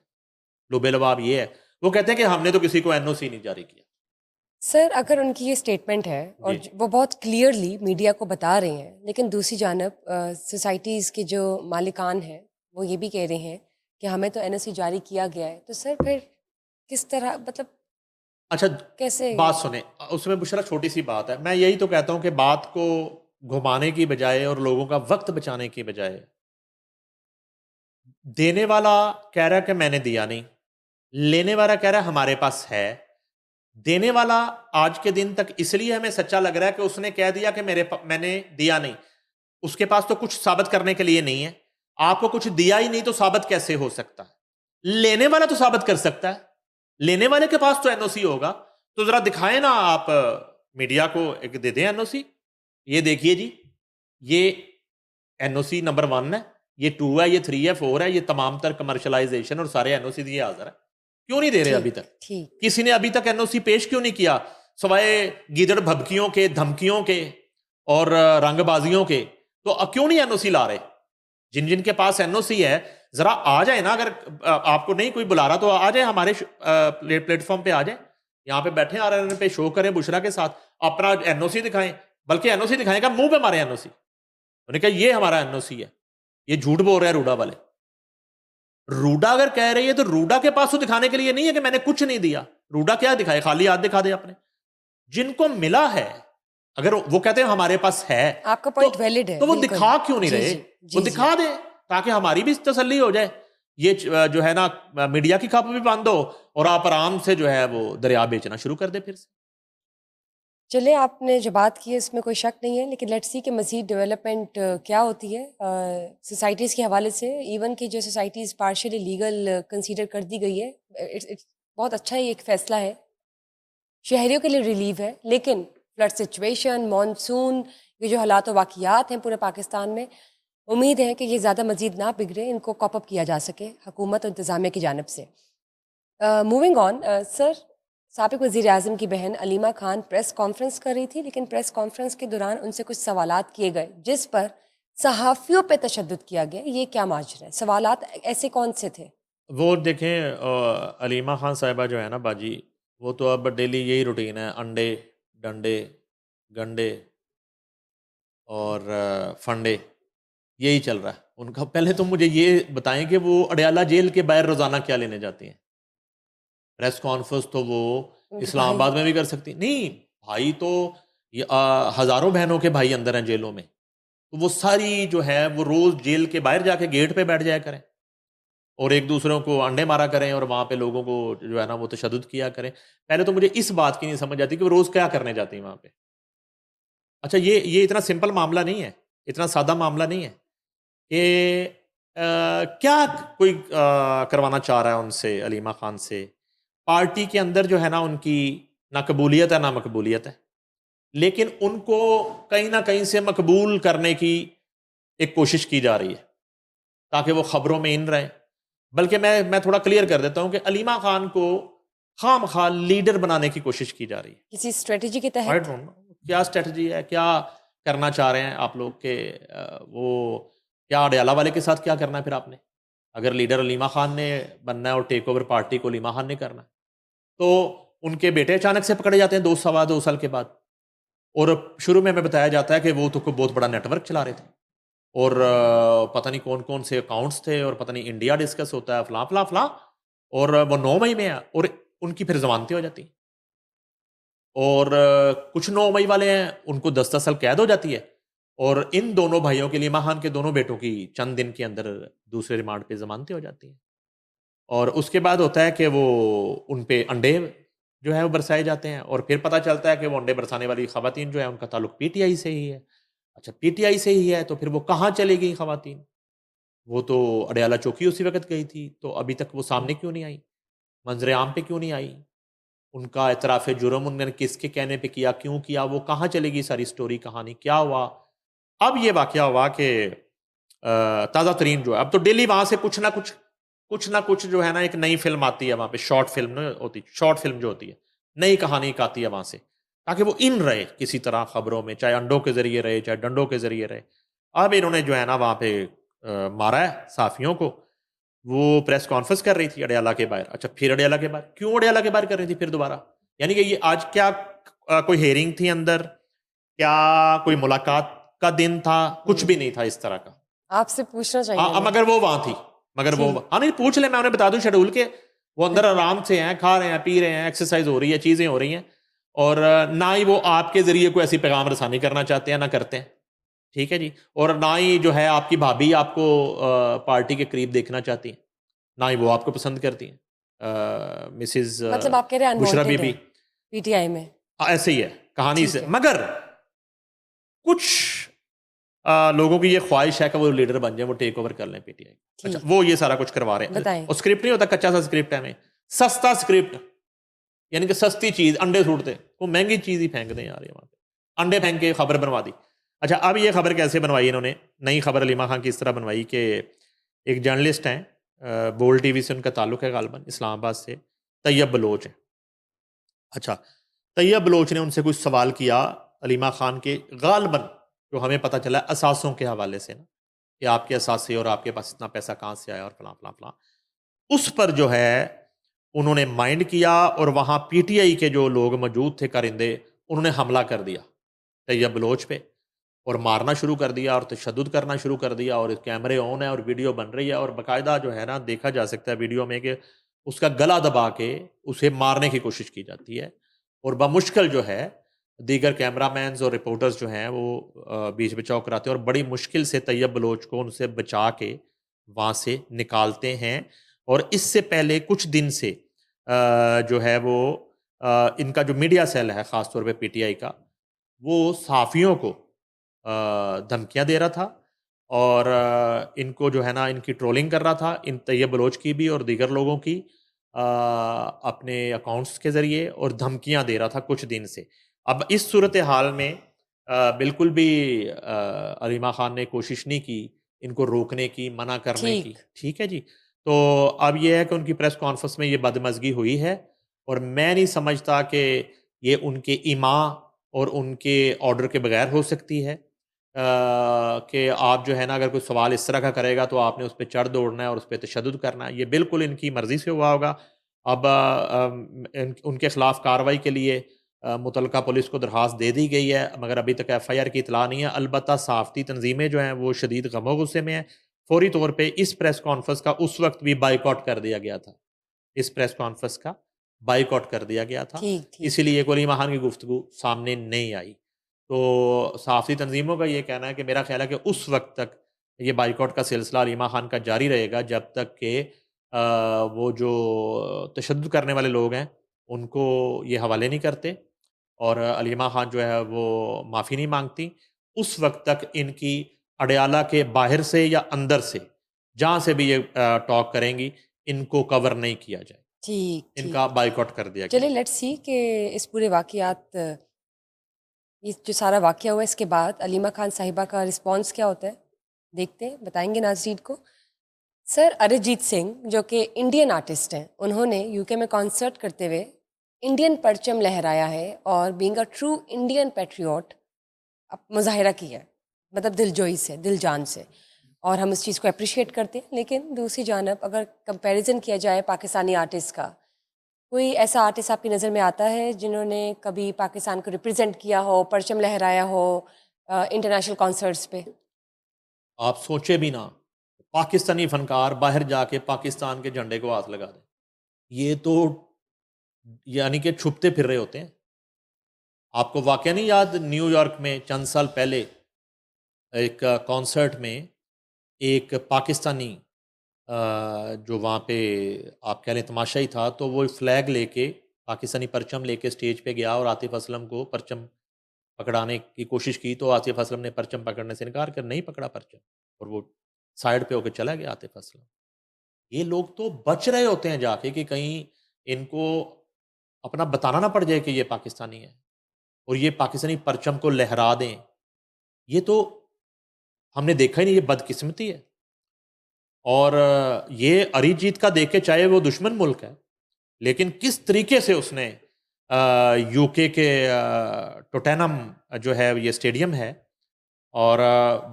لبے لباب یہ ہے، وہ کہتے ہیں کہ ہم نے تو کسی کو NOC نہیں جاری کیا. سر اگر ان کی یہ اسٹیٹمنٹ ہے اور جی. وہ بہت کلیئرلی میڈیا کو بتا رہے ہیں، لیکن دوسری جانب سوسائٹیز کے جو مالکان ہیں وہ یہ بھی کہہ رہے ہیں کہ ہمیں تو NOC جاری کیا گیا ہے، تو سر پھر کس طرح مطلب اچھا کیسے؟ بات سنیں، اس میں بشرا چھوٹی سی بات ہے، میں یہی تو کہتا ہوں کہ بات کو گھمانے کی بجائے اور لوگوں کا وقت بچانے کی بجائے، دینے والا کہہ رہا ہے کہ میں نے دیا نہیں، لینے والا کہہ رہا ہے ہمارے پاس ہے. دینے والا آج کے دن تک اس لیے ہمیں سچا لگ رہا ہے کہ اس نے کہہ دیا کہ میں نے دیا نہیں، اس کے پاس تو کچھ ثابت کرنے کے لیے نہیں ہے. آپ کو کچھ دیا ہی نہیں تو ثابت کیسے ہو سکتا ہے؟ لینے والا تو ثابت کر سکتا ہے، لینے والے کے پاس تو NOC ہوگا. تو ذرا دکھائیں نا آپ میڈیا کو، ایک دے دیں NOC. یہ دیکھیے جی، یہ NOC نمبر 1 ہے، یہ 2 ہے، یہ 3 ہے، 4 ہے، یہ تمام تر کمرشلائزیشن اور سارے NOC دیے حاضر ہے. کیوں نہیں دے رہے ابھی تک؟ ٹھیک. کسی نے ابھی تک NOC پیش کیوں نہیں کیا سوائے گیدڑ بھبکیوں کے، دھمکیوں کے اور رنگ بازیوں کے؟ تو کیوں نہیں NOC لا رہے؟ جن جن کے پاس NOC ہے ذرا آ جائیں نا. اگر آپ کو نہیں کوئی بلا رہا تو آ جائیں، ہمارے پلیٹ فارم پہ آ جائیں، یہاں پہ بیٹھیں، RNN پہ شو کریں بشرا کے ساتھ، اپنا NOC دکھائیں، بلکہ NOC دکھائیں گا منہ پہ مارے NOC. انہوں نے کہا یہ ہمارا NOC ہے. یہ جھوٹ بول رہے ہیں روڈا والے. روڈا اگر کہہ رہی ہے تو روڈا کے پاس تو دکھانے کے لیے نہیں ہے کہ میں نے کچھ نہیں دیا. روڈا کیا دکھائے؟ خالی ہاتھ دکھا دے اپنے. جن کو ملا ہے، اگر وہ کہتے ہیں ہمارے پاس ہے، آپ کا پوائنٹ ویلڈ ہے، تو وہ دکھا کیوں نہیں رہے؟ وہ دکھا دیں تاکہ ہماری بھی تسلی ہو جائے. یہ جو ہے نا میڈیا کی کھپ بھی بند ہو، اور آپ آرام سے جو ہے وہ دریا بیچنا شروع کر دیں پھر سے. چلے آپ نے جو بات کی ہے اس میں کوئی شک نہیں ہے، لیکن لیٹس سی کہ مزید ڈیولپمنٹ کیا ہوتی ہے سوسائٹیز کے حوالے سے. ایون کہ جو سوسائٹیز پارشلی لیگل کنسیڈر کر دی گئی ہے، بہت اچھا ہی ایک فیصلہ ہے، شہریوں کے لیے ریلیف ہے. لیکن فلڈ سچویشن، مانسون، یہ جو حالات و واقعات ہیں پورے پاکستان میں، امید ہے کہ یہ زیادہ مزید نہ بگڑے، ان کو کاپ اپ کیا جا سکے حکومت اور انتظامیہ کی جانب سے. موونگ آن سر، سابق وزیر اعظم کی بہن علیمہ خان پریس کانفرنس کر رہی تھی، لیکن پریس کانفرنس کے دوران ان سے کچھ سوالات کیے گئے جس پر صحافیوں پہ تشدد کیا گیا، یہ کیا ماجرا ہے؟ سوالات ایسے کون سے تھے؟ وہ دیکھیں علیمہ خان صاحبہ جو ہے نا باجی، وہ تو اب ڈیلی یہی روٹین ہے، انڈے ڈنڈے گنڈے اور فنڈے، یہی چل رہا ہے ان کا. پہلے تو مجھے یہ بتائیں کہ وہ اڈیالہ جیل کے باہر روزانہ کیا لینے جاتی ہیں؟ پریس کانفرنس تو وہ ان کے اسلام بھائی آباد میں بھی کر سکتی نہیں. بھائی تو ہزاروں بہنوں کے بھائی اندر ہیں جیلوں میں، تو وہ ساری جو ہے وہ روز جیل کے باہر جا کے گیٹ پہ بیٹھ جایا کریں اور ایک دوسروں کو انڈے مارا کریں اور وہاں پہ لوگوں کو جو ہے نا وہ تشدد کیا کریں. پہلے تو مجھے اس بات کی نہیں سمجھ آتی کہ وہ روز کیا کرنے جاتی ہیں وہاں پہ. اچھا یہ اتنا سمپل معاملہ نہیں ہے، اتنا سادہ معاملہ نہیں ہے کہ کیا کوئی کروانا چاہ رہا ہے ان سے، علیمہ خان سے. پارٹی کے اندر جو ہے نا ان کی نہ قبولیت ہے نہ مقبولیت ہے، لیکن ان کو کہیں نہ کہیں سے مقبول کرنے کی ایک کوشش کی جا رہی ہے تاکہ وہ خبروں میں ان رہیں. بلکہ میں تھوڑا کلیئر کر دیتا ہوں کہ علیمہ خان کو خام خواہ لیڈر بنانے کی کوشش کی جا رہی ہے. کسی اسٹریٹجی کے I تحت؟ don't know. کیا اسٹریٹجی ہے، کیا کرنا چاہ رہے ہیں آپ لوگ کہ وہ کیا اڈیالہ والے کے ساتھ کیا کرنا ہے پھر آپ نے؟ اگر لیڈر علیمہ خان نے بننا ہے اور ٹیک اوور پارٹی کو علیمہ خان نے کرنا ہے، تو ان کے بیٹے اچانک سے پکڑے جاتے ہیں 2 سال کے بعد. اور شروع میں ہمیں بتایا جاتا ہے کہ وہ تو کوئی بہت بڑا نیٹ ورک چلا رہے تھے اور پتہ نہیں کون کون سے اکاؤنٹس تھے اور پتہ نہیں انڈیا ڈسکس ہوتا ہے فلاں فلاں فلاں، اور وہ 9 مئی میں ہے اور ان کی پھر ضمانتیں ہو جاتی ہیں. اور کچھ 9 مئی والے ہیں ان کو 10 سال قید ہو جاتی ہے. اور ان دونوں بھائیوں کے، علیمہ خان کے دونوں بیٹوں کی چند دن کے اندر دوسرے ریمانڈ پہ ضمانتیں ہو جاتی ہیں. اور اس کے بعد ہوتا ہے کہ وہ ان پہ انڈے جو ہے وہ برسائے جاتے ہیں اور پھر پتہ چلتا ہے کہ وہ انڈے برسانے والی خواتین جو ہے ان کا تعلق پی ٹی آئی سے ہی ہے. اچھا پی ٹی آئی سے ہی ہے تو پھر وہ کہاں چلے گئی خواتین؟ وہ تو اڈیالہ چوکی اسی وقت گئی تھی، تو ابھی تک وہ سامنے کیوں نہیں آئی، منظر عام پہ کیوں نہیں آئی؟ ان کا اعتراف جرم انہوں نے کس کے کہنے پہ کیا، کیوں کیا، وہ کہاں چلے گی ساری سٹوری کہانی کیا ہوا؟ اب یہ واقعہ ہوا کہ تازہ ترین جو ہے، اب تو ڈیلی وہاں سے کچھ نہ کچھ جو ہے نا ایک نئی فلم آتی ہے وہاں پہ، شارٹ فلم ہوتی، شارٹ فلم جو ہوتی ہے نئی کہانی ایک آتی ہے وہاں سے، تاکہ وہ ان رہے کسی طرح خبروں میں، چاہے انڈوں کے ذریعے رہے چاہے ڈنڈوں کے ذریعے رہے. اب انہوں نے جو ہے نا وہاں پہ مارا ہے صحافیوں کو. وہ پریس کانفرنس کر رہی تھی اڈیالہ کے باہر. اچھا پھر اڈیالہ کے باہر کیوں اڈیالہ کے باہر کر رہی تھی پھر دوبارہ؟ یعنی کہ یہ آج کیا کوئی ہیئرنگ تھی اندر، کیا کوئی ملاقات کا دن تھا؟ کچھ بھی نہیں تھا اس طرح کا. آپ سے پوچھنا چاہیے مگر وہ وہاں تھی، مگر وہ نہیں پوچھ لیں، میں انہیں بتا دوں شیڈول کے وہ اندر آرام سے ہیں، کھا رہے ہیں پی رہے ہیں، ایکسرسائز ہو رہی ہے، چیزیں ہو رہی ہیں، اور نہ ہی وہ آپ کے ذریعے کوئی ایسی پیغام رسانی کرنا چاہتے ہیں، نہ کرتے ہیں. ٹھیک ہے جی. اور نہ ہی جو ہے آپ کی بھابھی آپ کو پارٹی کے قریب دیکھنا چاہتی ہیں، نہ ہی وہ آپ کو پسند کرتی ہیں. مسز مطلب آپ کہہ رہے ہیں بشرا بی انوانٹیڈ بی ہے پی ٹی آئی میں؟ ایسے ہی ہے کہانی سے. ٹھیک ہے. مگر کچھ لوگوں کی یہ خواہش ہے کہ وہ لیڈر بن جائیں، وہ ٹیک اوور کر لیں پی ٹی آئی. اچھا وہ یہ سارا کچھ کروا رہے ہیں. بتائیں. اور اسکرپٹ نہیں ہوتا، کچا سا اسکرپٹ ہے، میں سستا اسکرپٹ، یعنی کہ سستی چیز، انڈے سوٹتے، وہ مہنگی چیز ہی پھینک دیں یار وہاں پہ، انڈے پھینک کے خبر بنوا دی. اچھا اب یہ خبر کیسے بنوائی انہوں نے؟ نئی خبر علیمہ خان کی اس طرح بنوائی کہ ایک جرنلسٹ ہیں، بول ٹی وی سے ان کا تعلق ہے غالباً، اسلام آباد سے، طیب بلوچ ہیں. اچھا طیب بلوچ نے ان سے کچھ سوال کیا علیمہ خان کے، غالباً جو ہمیں پتہ چلا اثاثوں کے حوالے سے نا، کہ آپ کے اثاثے اور آپ کے پاس اتنا پیسہ کہاں سے آیا اور فلاں فلاں فلاں. اس پر جو ہے انہوں نے مائنڈ کیا اور وہاں پی ٹی آئی کے جو لوگ موجود تھے کرندے، انہوں نے حملہ کر دیا طیب بلوچ پہ اور مارنا شروع کر دیا اور تشدد کرنا شروع کر دیا. اور کیمرے آن ہے اور ویڈیو بن رہی ہے اور باقاعدہ جو ہے نا دیکھا جا سکتا ہے ویڈیو میں کہ اس کا گلا دبا کے اسے مارنے کی کوشش کی جاتی ہے. اور بمشکل جو ہے دیگر کیمرہ مینز اور رپورٹرز جو ہیں وہ بیچ بچاؤ کراتے ہیں اور بڑی مشکل سے طیب بلوچ کو ان سے بچا کے وہاں سے نکالتے ہیں. اور اس سے پہلے کچھ دن سے جو ہے وہ ان کا جو میڈیا سیل ہے خاص طور پہ پی ٹی آئی کا، وہ صحافیوں کو دھمکیاں دے رہا تھا اور ان کو جو ہے نا ان کی ٹرولنگ کر رہا تھا، ان طیب بلوچ کی بھی اور دیگر لوگوں کی، اپنے اکاؤنٹس کے ذریعے، اور دھمکیاں دے رہا تھا کچھ دن سے. اب اس صورتحال میں بالکل بھی علیمہ خان نے کوشش نہیں کی ان کو روکنے کی، منع کرنے کی. ٹھیک ہے جی. تو اب یہ ہے کہ ان کی پریس کانفرنس میں یہ بدمزگی ہوئی ہے اور میں نہیں سمجھتا کہ یہ ان کے ایما اور ان کے آرڈر کے بغیر ہو سکتی ہے. کہ آپ جو ہے نا اگر کوئی سوال اس طرح کا کرے گا تو آپ نے اس پہ چڑھ دوڑنا ہے اور اس پہ تشدد کرنا ہے. یہ بالکل ان کی مرضی سے ہوا ہوگا. اب ان کے خلاف کارروائی کے لیے متعلقہ پولیس کو درخواست دے دی گئی ہے، مگر ابھی تک ایف آئی آر کی اطلاع نہیں ہے. البتہ صحافتی تنظیمیں جو ہیں وہ شدید غم و غصے میں ہیں. فوری طور پہ اس پریس کانفرنس کا اس وقت بھی بائیکاٹ کر دیا گیا تھا. اس پریس کانفرنس کا بائیکاٹ کر دیا گیا تھا، ٹھیک اسی لیے علی ماہان کی گفتگو سامنے نہیں آئی. تو صحافتی تنظیموں کا یہ کہنا ہے کہ میرا خیال ہے کہ اس وقت تک یہ بائیکاٹ کا سلسلہ علیمہ خان کا جاری رہے گا جب تک کہ وہ جو تشدد کرنے والے لوگ ہیں ان کو یہ حوالے نہیں کرتے اور علیمہ خان جو ہے وہ معافی نہیں مانگتی. اس وقت تک ان کی اڈیالہ کے باہر سے یا اندر سے جہاں سے بھی یہ ٹاک کریں گی ان کو کور نہیں کیا جائے، ٹھیک ان کا بائیکاٹ کر دیا چلے گیا. لیٹس سی کہ اس پورے واقعات، یہ جو سارا واقعہ ہوا اس کے بعد علیمہ خان صاحبہ کا رسپانس کیا ہوتا ہے دیکھتے ہیں، بتائیں گے ناظرین کو. سر ارجیت سنگھ جو کہ انڈین آرٹسٹ ہیں، انہوں نے یو کے میں کانسرٹ کرتے ہوئے انڈین پرچم لہرایا ہے اور being a true Indian Patriot مظاہرہ کیا ہے، مطلب دل جوئی سے، دل جان سے، اور ہم اس چیز کو اپریشیٹ کرتے ہیں. لیکن دوسری جانب اگر کمپیریزن کیا جائے پاکستانی آرٹسٹ کا، کوئی ایسا آرٹسٹ آپ کی نظر میں آتا ہے جنہوں نے کبھی پاکستان کو ریپرزینٹ کیا ہو، پرچم لہرایا ہو انٹرنیشنل کانسرٹس پہ؟ آپ سوچے بھی نہ پاکستانی فنکار باہر جا کے پاکستان کے جھنڈے کو ہاتھ لگا دیں، یہ تو یعنی کہ چھپتے پھر رہے ہوتے ہیں. آپ کو واقعہ نہیں یاد نیو یارک میں چند سال پہلے ایک کانسرٹ میں ایک پاکستانی جو وہاں پہ آپ کہہ لیں تماشائی تھا، تو وہ فلیگ لے کے پاکستانی پرچم لے کے اسٹیج پہ گیا اور عاطف اسلم کو پرچم پکڑانے کی کوشش کی تو عاطف اسلم نے پرچم پکڑنے سے انکار کر نہیں پکڑا پرچم اور وہ سائڈ پہ ہو کے چلا گیا عاطف اسلم. یہ لوگ تو بچ رہے ہوتے ہیں جا کے کہ کہیں ان کو اپنا بتانا نہ پڑ جائے کہ یہ پاکستانی ہے اور یہ پاکستانی پرچم کو لہرا دیں. یہ تو ہم نے دیکھا ہی نہیں، یہ بدقسمتی ہے. اور یہ اریجیت کا دیکھے چاہے وہ دشمن ملک ہے لیکن کس طریقے سے اس نے یو کے ٹوٹینم جو ہے یہ اسٹیڈیم ہے اور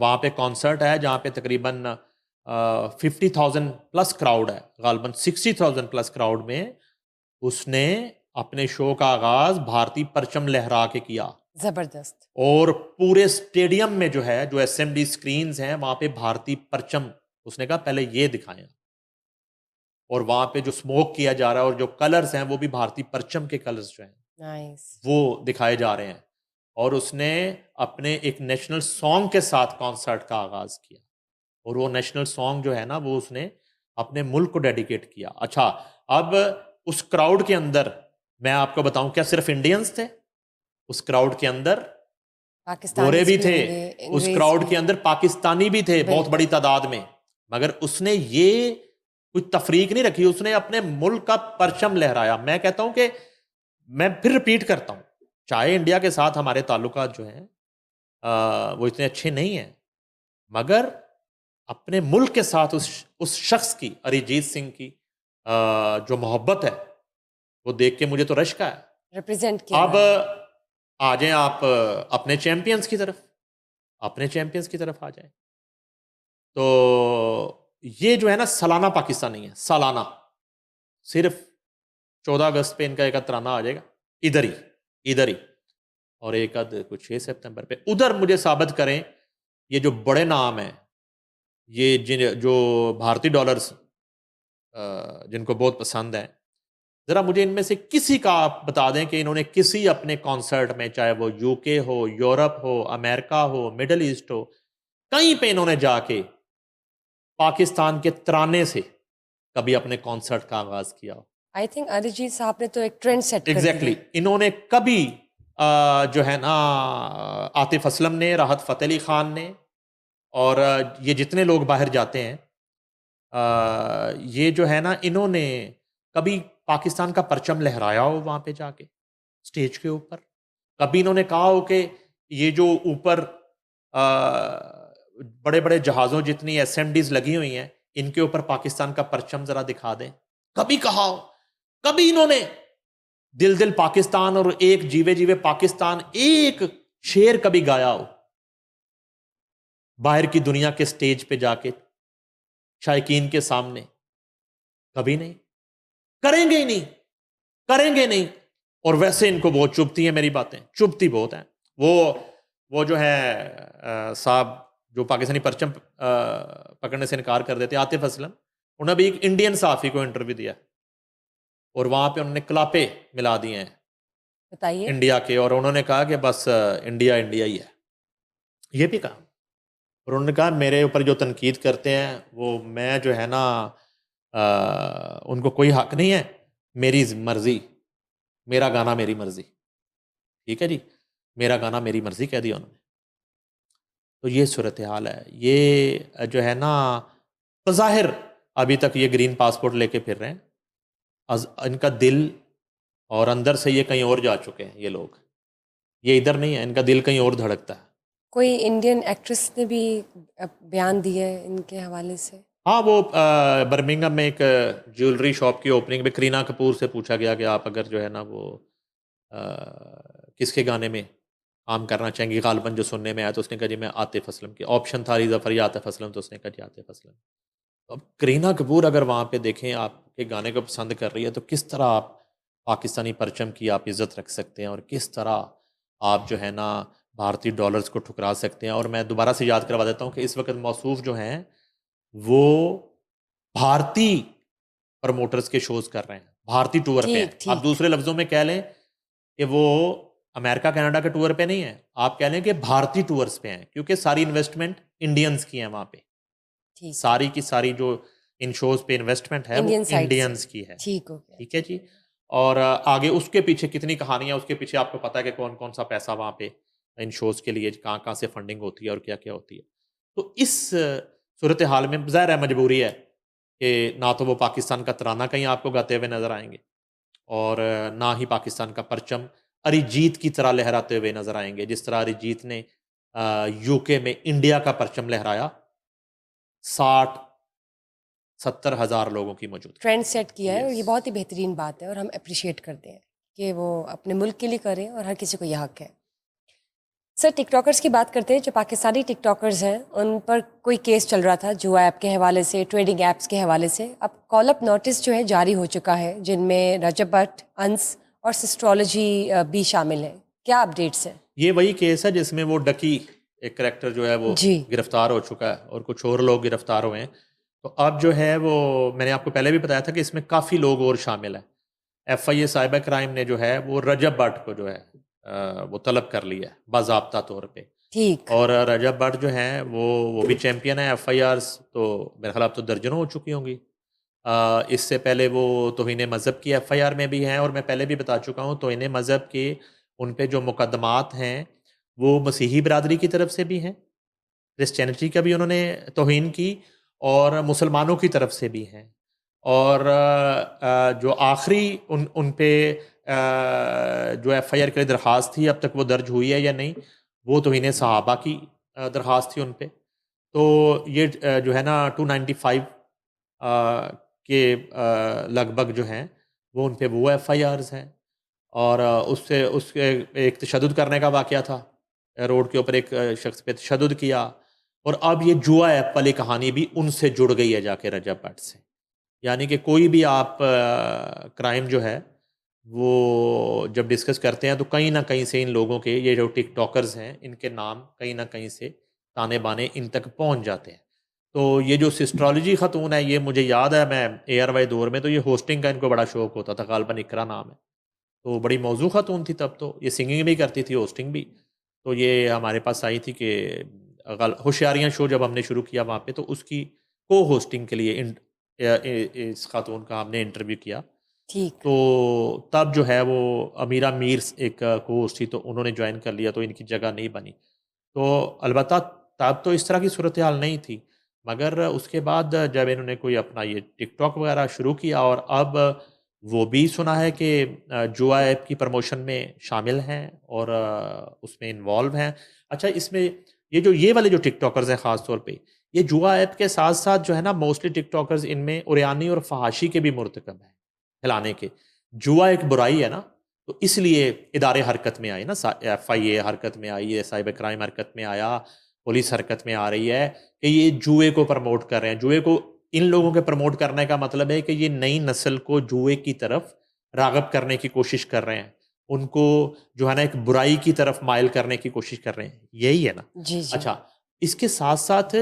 وہاں پہ کانسرٹ ہے جہاں پہ تقریباً 50,000 پلس کراؤڈ ہے، غالباً 60,000 پلس کراؤڈ میں اس نے اپنے شو کا آغاز بھارتی پرچم لہرا کے کیا. زبردست. اور پورے اسٹیڈیم میں جو ہے جو ایس ایم ڈی اسکرینز ہیں وہاں پہ بھارتی پرچم اس نے کہا پہلے یہ دکھائیں، اور وہاں پہ جو سموک کیا جا رہا ہے اور جو کلرز ہیں وہ بھی بھارتی پرچم کے کلرز جو ہیں نائس. وہ دکھائے جا رہے ہیں. اور اس نے اپنے ایک نیشنل سانگ کے ساتھ کانسرٹ کا آغاز کیا اور وہ نیشنل سانگ جو ہے نا وہ اس نے اپنے ملک کو ڈیڈیکیٹ کیا. اچھا اب اس کراؤڈ کے اندر میں آپ کو بتاؤں کیا صرف انڈینز تھے؟ اس کراؤڈ کے اندر گورے بھی تھے، اس کراؤڈ کے اندر پاکستانی بھی تھے بہت بڑی تعداد میں، مگر اس نے یہ کوئی تفریق نہیں رکھی، اس نے اپنے ملک کا پرچم لہرایا. میں کہتا ہوں کہ میں پھر ریپیٹ کرتا ہوں، چاہے انڈیا کے ساتھ ہمارے تعلقات جو ہیں وہ اتنے اچھے نہیں ہیں، مگر اپنے ملک کے ساتھ اس شخص کی، اریجیت سنگھ کی جو محبت ہے وہ دیکھ کے مجھے تو رشک ہے. ریپرزینٹ کیا. اب آ جائیں آپ اپنے چیمپئنز کی طرف، اپنے چیمپئنز کی طرف آ جائیں. تو یہ جو ہے نا سالانہ پاکستانی ہے، سالانہ صرف 14 اگست پہ ان کا ایک ترانہ آ جائے گا ادھر ہی اور ایک کچھ 6 سپتمبر پہ ادھر. مجھے ثابت کریں یہ جو بڑے نام ہیں، یہ جو بھارتی ڈالرز جن کو بہت پسند ہیں، ذرا مجھے ان میں سے کسی کا آپ بتا دیں کہ انہوں نے کسی اپنے کانسرٹ میں، چاہے وہ یو کے ہو، یورپ ہو، امریکہ ہو، مڈل ایسٹ ہو، کہیں پہ انہوں نے جا کے پاکستان کے ترانے سے کبھی اپنے کانسرٹ کا آغاز کیا ہو. آئی تھنک ارجیت صاحب نے تو ایک ٹرینڈ سیٹ کر دیا. ایگزیکٹلی انہوں نے کبھی جو ہے نا عاطف اسلم نے، راحت فتح علی خان نے اور یہ جتنے لوگ باہر جاتے ہیں یہ جو ہے نا انہوں نے کبھی پاکستان کا پرچم لہرایا ہو وہاں پہ جا کے اسٹیج کے اوپر؟ کبھی انہوں نے کہا ہو کہ یہ جو اوپر بڑے بڑے جہازوں جتنی ایس ایم ڈیز لگی ہوئی ہیں ان کے اوپر پاکستان کا پرچم ذرا دکھا دیں؟ کبھی کہا ہو؟ کبھی انہوں نے دل دل پاکستان اور ایک جیوے جیوے پاکستان ایک شعر کبھی گایا ہو؟ باہر کی دنیا کے سٹیج پہ جا کے شائقین کے سامنے؟ کبھی نہیں، کریں گے ہی نہیں، کریں گے نہیں. اور ویسے ان کو بہت چبھتی ہیں میری باتیں، چبھتی بہت ہیں. وہ جو ہے صاحب جو پاکستانی پرچم پکڑنے سے انکار کر دیتے، عاطف اسلم، انہوں نے بھی ایک انڈین صحافی کو انٹرویو دیا اور وہاں پہ انہوں نے کلاپے ملا دیے ہیں بتائیے. انڈیا کے، اور انہوں نے کہا کہ بس انڈیا انڈیا ہی ہے. یہ بھی کہا. اور انہوں نے کہا میرے اوپر جو تنقید کرتے ہیں وہ میں جو ہے نا ان کو کوئی حق نہیں ہے، میری مرضی، میرا گانا میری مرضی. ٹھیک ہے جی، میرا گانا میری مرضی کہہ دیا انہوں نے. تو یہ صورتحال ہے. یہ جو ہے نا بظاہر ابھی تک یہ گرین پاسپورٹ لے کے پھر رہے ہیں، ان کا دل اور اندر سے یہ کہیں اور جا چکے ہیں. یہ لوگ، یہ ادھر نہیں ہے، ان کا دل کہیں اور دھڑکتا ہے. کوئی انڈین ایکٹریس نے بھی بیان دیا ہے ان کے حوالے سے؟ ہاں، وہ برمنگھم میں ایک جیولری شاپ کی اوپننگ میں کرینہ کپور سے پوچھا گیا کہ آپ اگر جو ہے نا وہ کس کے گانے میں کام کرنا چاہیں گی غالباً جو سننے میں آیا، تو اس نے کہا جی میں عاطف اسلم کی. آپشن تھا ریزا فری عاطف اسلم، تو اس نے کہا جی عاطف اسلم. اب کرینہ کپور اگر وہاں پہ دیکھیں آپ کے گانے کو پسند کر رہی ہے، تو کس طرح آپ پاکستانی پرچم کی آپ عزت رکھ سکتے ہیں، اور کس طرح آپ جو ہے نا بھارتی ڈالرز کو ٹھکرا سکتے ہیں. اور میں دوبارہ سے یاد کروا دیتا ہوں کہ اس وقت موصوف جو ہیں وہ بھارتی پروموٹرز کے شوز کر رہے ہیں، بھارتی ٹور پہ ہیں. آپ دوسرے لفظوں میں کہہ لیں کہ وہ امریکہ کینیڈا کے ٹور پہ نہیں ہیں، آپ کہہ لیں کہ بھارتی ٹورز پہ ہیں، کیونکہ ساری انویسٹمنٹ انڈینز کی ہیں وہاں پہ. ساری کی ساری جو ان شوز پہ انویسٹمنٹ ہے وہ انڈینز کی ہے. ٹھیک ہے جی. اور آگے اس کے پیچھے کتنی کہانیاں، اس کے پیچھے آپ کو پتہ ہے کہ کون کون سا پیسہ وہاں پہ ان شوز کے لیے کہاں کہاں سے فنڈنگ ہوتی ہے اور کیا کیا ہوتی ہے. تو اس صورتحال میں ظاہر ہے مجبوری ہے کہ نہ تو وہ پاکستان کا ترانہ کہیں آپ کو گاتے ہوئے نظر آئیں گے، اور نہ ہی پاکستان کا پرچم اریجیت کی طرح لہراتے ہوئے نظر آئیں گے، جس طرح اریجیت نے یو کے میں انڈیا کا پرچم لہرایا 60-70 ہزار لوگوں کی موجود ٹرینڈ سیٹ کیا ہے. اور یہ بہت ہی بہترین بات ہے، اور ہم اپریشیٹ کرتے ہیں کہ وہ اپنے ملک کے لیے کریں، اور ہر کسی کو یہ حق ہے. سر، ٹک ٹاکرز کی بات کرتے ہیں. جو پاکستانی ٹک ٹاکرز ہیں ان پر کوئی کیس چل رہا تھا جو ایپ کے حوالے سے، ٹریڈنگ ایپس کے حوالے سے. اب کال اپ نوٹس جو ہے جاری ہو چکا ہے، جن میں رجب بٹ، انس اور سسٹرولوجی بھی شامل ہیں. کیا اپڈیٹس ہیں؟ یہ وہی کیس ہے جس میں وہ ڈکی ایک کریکٹر جو ہے وہ گرفتار ہو چکا ہے، اور کچھ اور لوگ گرفتار ہوئے ہیں. تو اب جو ہے وہ میں نے آپ کو پہلے بھی بتایا تھا کہ اس میں کافی لوگ اور شامل ہیں. F I A cyber crime نے جو ہے وہ رجب بٹ کو جو ہے وہ طلب کر لیا ہے باضابطہ طور پہ. اور رجب بٹ جو ہیں وہ بھی چیمپئن ہے ایف آئی آرز. تو میرے خیال اب تو درجنوں ہو چکی ہوں گی. اس سے پہلے وہ توہین مذہب کی ایف آئی آر میں بھی ہیں، اور میں پہلے بھی بتا چکا ہوں توہین مذہب کے ان پہ جو مقدمات ہیں وہ مسیحی برادری کی طرف سے بھی ہیں، کرسچینٹی کا بھی انہوں نے توہین کی، اور مسلمانوں کی طرف سے بھی ہیں. اور جو آخری ان پہ جو ایف آئی آر کے لیے درخواست تھی، اب تک وہ درج ہوئی ہے یا نہیں، وہ توہین صحابہ کی درخواست تھی ان پہ. تو یہ جو ہے نا 295 کے لگ بھگ جو ہیں وہ ان پہ وہ ایف آئی آرز ہیں. اور اس کے ایک تشدد کرنے کا واقعہ تھا، روڈ کے اوپر ایک شخص پہ تشدد کیا. اور اب یہ جوا ایپ والی کہانی بھی ان سے جڑ گئی ہے جا کے رجب بٹ سے. یعنی کہ کوئی بھی آپ کرائم جو ہے وہ جب ڈسکس کرتے ہیں تو کہیں نہ کہیں سے ان لوگوں کے، یہ جو ٹک ٹاکرز ہیں، ان کے نام کہیں نہ کہیں سے تانے بانے ان تک پہنچ جاتے ہیں. تو یہ جو سسٹرولوجی خاتون ہے، یہ مجھے یاد ہے میں اے آر وائی دور میں تو یہ ہوسٹنگ کا ان کو بڑا شوق ہوتا تھا، غالباً اقرا نام ہے. تو بڑی موضوع خاتون تھی تب، تو یہ سنگنگ بھی کرتی تھی، ہوسٹنگ بھی. تو یہ ہمارے پاس آئی تھی کہ ہوشیاریاں شو جب ہم نے شروع کیا وہاں پہ، تو اس کی کو ہوسٹنگ کے لیے اس خاتون کا ہم نے انٹرویو کیا. تو تب جو ہے وہ امیرہ میر ایک کو ہوسٹ تھی، تو انہوں نے جوائن کر لیا، تو ان کی جگہ نہیں بنی. تو البتہ تب تو اس طرح کی صورتحال نہیں تھی، مگر اس کے بعد جب انہوں نے کوئی اپنا یہ ٹک ٹاک وغیرہ شروع کیا، اور اب وہ بھی سنا ہے کہ جوا ایپ کی پروموشن میں شامل ہیں اور اس میں انوالو ہیں. اچھا، اس میں یہ والے جو ٹک ٹاکرز ہیں خاص طور پہ، یہ جوا ایپ کے ساتھ ساتھ جو ہے نا موسٹلی ٹک ٹاکرز ان میں اوریانی اور فحاشی کے بھی مرتکب ہیں، پھیلانے کے. جوا ایک برائی ہے نا، تو اس لیے ادارے حرکت میں آئے نا، ایف آئی اے حرکت میں آئی ہے، سائبر کرائم حرکت میں آیا. پولیس حرکت میں آ رہی ہے کہ یہ جوئے کو پروموٹ کر رہے ہیں. جوئے کو ان لوگوں کے پروموٹ کرنے کا مطلب ہے کہ یہ نئی نسل کو جوئے کی طرف راغب کرنے کی کوشش کر رہے ہیں, ان کو جو ہے نا ایک برائی کی طرف مائل کرنے کی کوشش کر رہے ہیں. یہی ہے نا. جی جی. اچھا, اس کے ساتھ ساتھ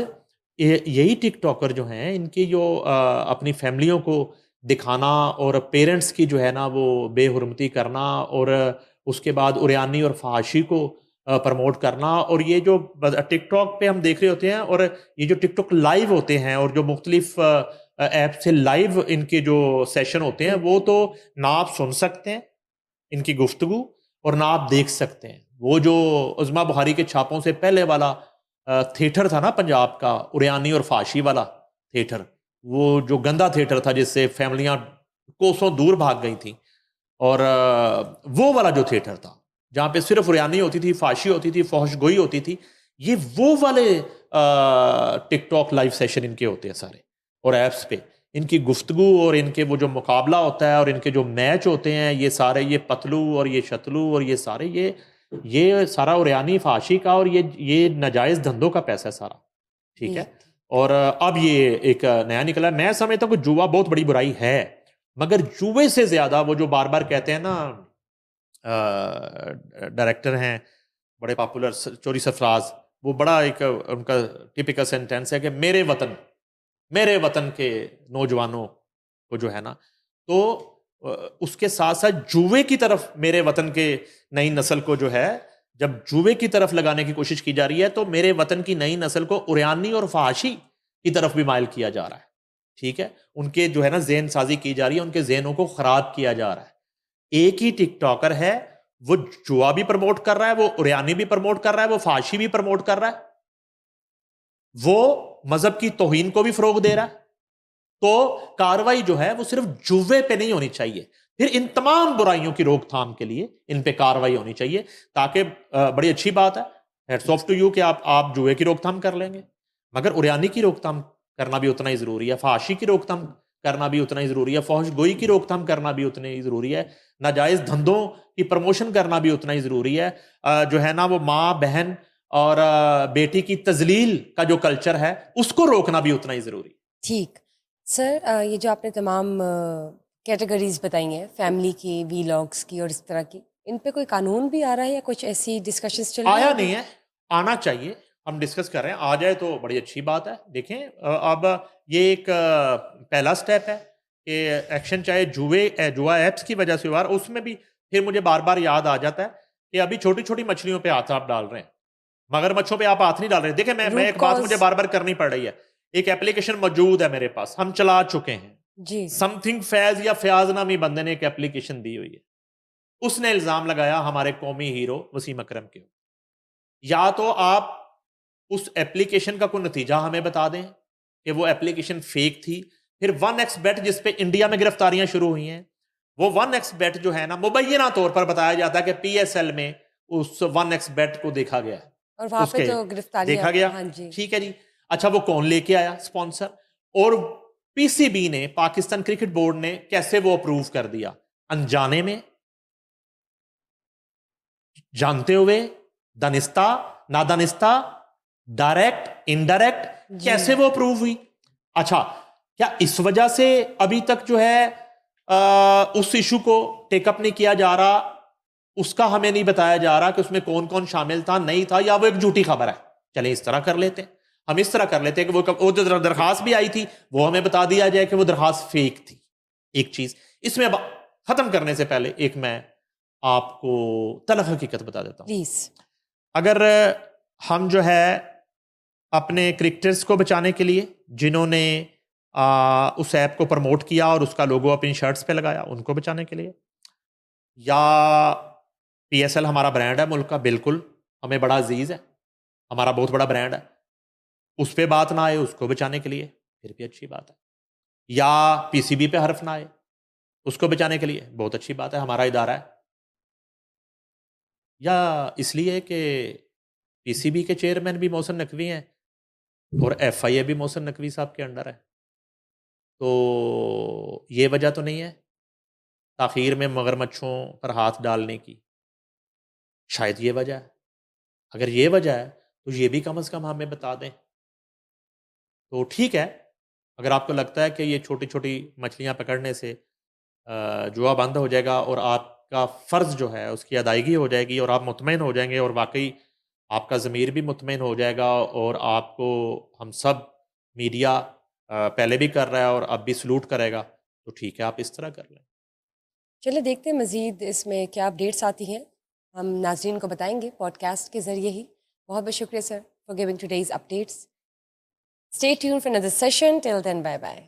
یہی ٹک ٹاکر جو ہیں ان کی جو اپنی فیملیوں کو دکھانا اور پیرنٹس کی جو ہے نا وہ بے حرمتی کرنا اور اس کے بعد اریانی اور فحاشی کو پروموٹ کرنا, اور یہ جو ٹک ٹاک پہ ہم دیکھ رہے ہوتے ہیں اور یہ جو ٹک ٹاک لائیو ہوتے ہیں اور جو مختلف ایپ سے لائیو ان کے جو سیشن ہوتے ہیں, وہ تو نہ آپ سن سکتے ہیں ان کی گفتگو اور نہ آپ دیکھ سکتے ہیں. وہ جو عظمیٰ بخاری کے چھاپوں سے پہلے والا تھیٹر تھا نا پنجاب کا, اریانی اور فحاشی والا تھیٹر, وہ جو گندا تھیٹر تھا جس سے فیملیاں کوسوں دور بھاگ گئی تھیں, اور وہ والا جو تھیٹر تھا جہاں پہ صرف اریانی ہوتی تھی, فحاشی ہوتی تھی, فحش گوئی ہوتی تھی, یہ وہ والے ٹک ٹاک لائیو سیشن ان کے ہوتے ہیں سارے, اور ایپس پہ ان کی گفتگو اور ان کے وہ جو مقابلہ ہوتا ہے اور ان کے جو میچ ہوتے ہیں, یہ سارے, یہ پتلو اور یہ شتلو اور یہ سارے, یہ سارا اریانی فحاشی کا اور یہ ناجائز دھندوں کا پیسہ ہے سارا. ٹھیک ہے. اور اب یہ ایک نیا نکلا. میں سمجھتا ہوں کہ جوا بہت بڑی برائی ہے, مگر جوے سے زیادہ وہ جو بار بار کہتے ہیں نا, ڈائریکٹر ہیں بڑے پاپولر چوری سرفراز, وہ بڑا ایک ان کا ٹپیکل سینٹینس ہے کہ میرے وطن کے نوجوانوں کو جو ہے نا, تو اس کے ساتھ ساتھ جوے کی طرف میرے وطن کے نئی نسل کو جو ہے جب جوے کی طرف لگانے کی کوشش کی جا رہی ہے, تو میرے وطن کی نئی نسل کو اریانی اور فحاشی کی طرف بھی مائل کیا جا رہا ہے. ٹھیک ہے. ان کے جو ہے نا ذہن سازی کی جا رہی ہے, ان کے ذہنوں کو خراب کیا جا رہا ہے. ایک ہی ٹک ٹاکر ہے, وہ جوا بھی پروموٹ کر رہا ہے, وہ اریانی بھی پروموٹ کر رہا ہے, وہ فحاشی بھی پروموٹ کر رہا ہے, وہ مذہب کی توہین کو بھی فروغ دے رہا ہے. تو کاروائی جو ہے وہ صرف جوے پہ نہیں ہونی چاہیے, پھر ان تمام برائیوں کی روک تھام کے لیے ان پہ کاروائی ہونی چاہیے. تاکہ بڑی اچھی بات ہے, ہیٹس آف ٹو یو کہ آپ جوے کی روک تھام کر لیں گے, مگر اریانی کی روک تھام کرنا بھی اتنا ہی ضروری ہے, فحاشی کی روک تھام کرنا بھی اتنا ہی ضروری ہے, فحش گوئی کی روک تھام کرنا بھی اتنا ہی ضروری ہے, ناجائز دھندوں کی پروموشن کرنا بھی اتنا ہی ضروری ہے. جو ہے نا وہ ماں بہن اور بیٹی کی تذلیل کا جو کلچر ہے اس کو روکنا بھی اتنا ہی ضروری ہے. ٹھیک سر, یہ جو آپ نے تمام کیٹیگریز بتائی ہیں, فیملی کی, وی لاگس کی اور اس طرح کی, ان پہ کوئی قانون بھی آ رہا ہے یا کچھ ایسی ڈسکشنز چل رہی ہیں؟ آیا نہیں ہے, آنا چاہیے, ہم ڈسکس کر رہے ہیں, آ جائے تو بڑی اچھی بات ہے. دیکھیں اب یہ ایک پہلا سٹیپ ہے کہ ایکشن چاہے جوا ایپس کی وجہ سے ہوا, اس میں بھی پھر مجھے بار بار یاد آ جاتا ہے کہ ابھی چھوٹی چھوٹی مچھلیوں پہ ہاتھ آپ ڈال رہے ہیں, مگر مچھوں پہ آپ ہاتھ نہیں ڈال رہے. دیکھیں میں ایک بات مجھے بار بار کرنی پڑ رہی ہے, ایک اپلیکیشن موجود ہے میرے پاس, ہم چلا چکے ہیں جی, سم تھنگ فیض یا فیاض نامی بندے نے ایک اپلیکیشن دی ہوئی ہے, اس نے الزام لگایا ہمارے قومی ہیرو وسیم اکرم کے. یا تو آپ اس ایپلیکیشن کا کوئی نتیجہ ہمیں بتا دیں کہ وہ ایپلیکیشن فیک تھی, پھر 1xBet جس پہ انڈیا میں گرفتاریاں شروع ہوئی ہیں, وہ 1xBet جو ہے نا مبینہ طور پر بتایا جاتا ہے کہ PSL میں اس 1xBet کو دیکھا گیا, اور وہاں پہ تو گرفتاری دیکھا گیا. ہاں جی, ٹھیک ہے جی. اچھا وہ کون لے کے آیا اسپانسر, اور PCB نے, پاکستان کرکٹ بورڈ نے کیسے وہ اپروو کر دیا, انجانے میں, جانتے ہوئے, دانستہ, نادانستہ, ڈائریکٹ, انڈائریکٹ, کیسے وہ اپروو ہوئی. اچھا کیا اس وجہ سے ابھی تک جو ہے اس ایشو کو ٹیک اپ نہیں کیا جا رہا, اس کا ہمیں نہیں بتایا جا رہا کہ اس میں کون کون شامل تھا, نہیں تھا, یا وہ ایک جھوٹی خبر ہے. چلیں اس طرح کر لیتے ہیں, ہم اس طرح کر لیتے ہیں کہ وہ جو درخواست بھی آئی تھی وہ ہمیں بتا دیا جائے کہ وہ درخواست فیک تھی. ایک چیز اس میں ختم کرنے سے پہلے ایک میں آپ کو تلخ حقیقت بتا دیتا ہوں پلیز. اگر ہم جو ہے اپنے کرکٹرز کو بچانے کے لیے, جنہوں نے اس ایپ کو پروموٹ کیا اور اس کا لوگو اپنی شرٹس پہ لگایا, ان کو بچانے کے لیے, یا PSL ہمارا برانڈ ہے ملک کا, بالکل ہمیں بڑا عزیز ہے, ہمارا بہت بڑا برانڈ ہے, اس پہ بات نہ آئے, اس کو بچانے کے لیے پھر بھی اچھی بات ہے, یا PCB پہ حرف نہ آئے, اس کو بچانے کے لیے بہت اچھی بات ہے, ہمارا ادارہ ہے, یا اس لیے کہ PCB کے چیئرمین بھی محسن نقوی ہیں اور FIA بھی محسن نقوی صاحب کے انڈر ہے, تو یہ وجہ تو نہیں ہے تاخیر میں مگرمچھوں پر ہاتھ ڈالنے کی, شاید یہ وجہ ہے. اگر یہ وجہ ہے تو یہ بھی کم از کم ہمیں بتا دیں. تو ٹھیک ہے، اگر آپ کو لگتا ہے کہ یہ چھوٹی چھوٹی مچھلیاں پکڑنے سے جوا بند ہو جائے گا اور آپ کا فرض جو ہے اس کی ادائیگی ہو جائے گی اور آپ مطمئن ہو جائیں گے اور واقعی آپ کا ضمیر بھی مطمئن ہو جائے گا اور آپ کو ہم سب میڈیا پہلے بھی کر رہا ہے اور اب بھی سلوٹ کرے گا، تو ٹھیک ہے آپ اس طرح کر لیں. چلے دیکھتے ہیں مزید اس میں کیا اپڈیٹس آتی ہیں، ہم ناظرین کو بتائیں گے پوڈ کاسٹ کے ذریعے ہی. بہت بہت شکریہ sir for giving today's updates. Stay tune for another session. Till then, bye bye.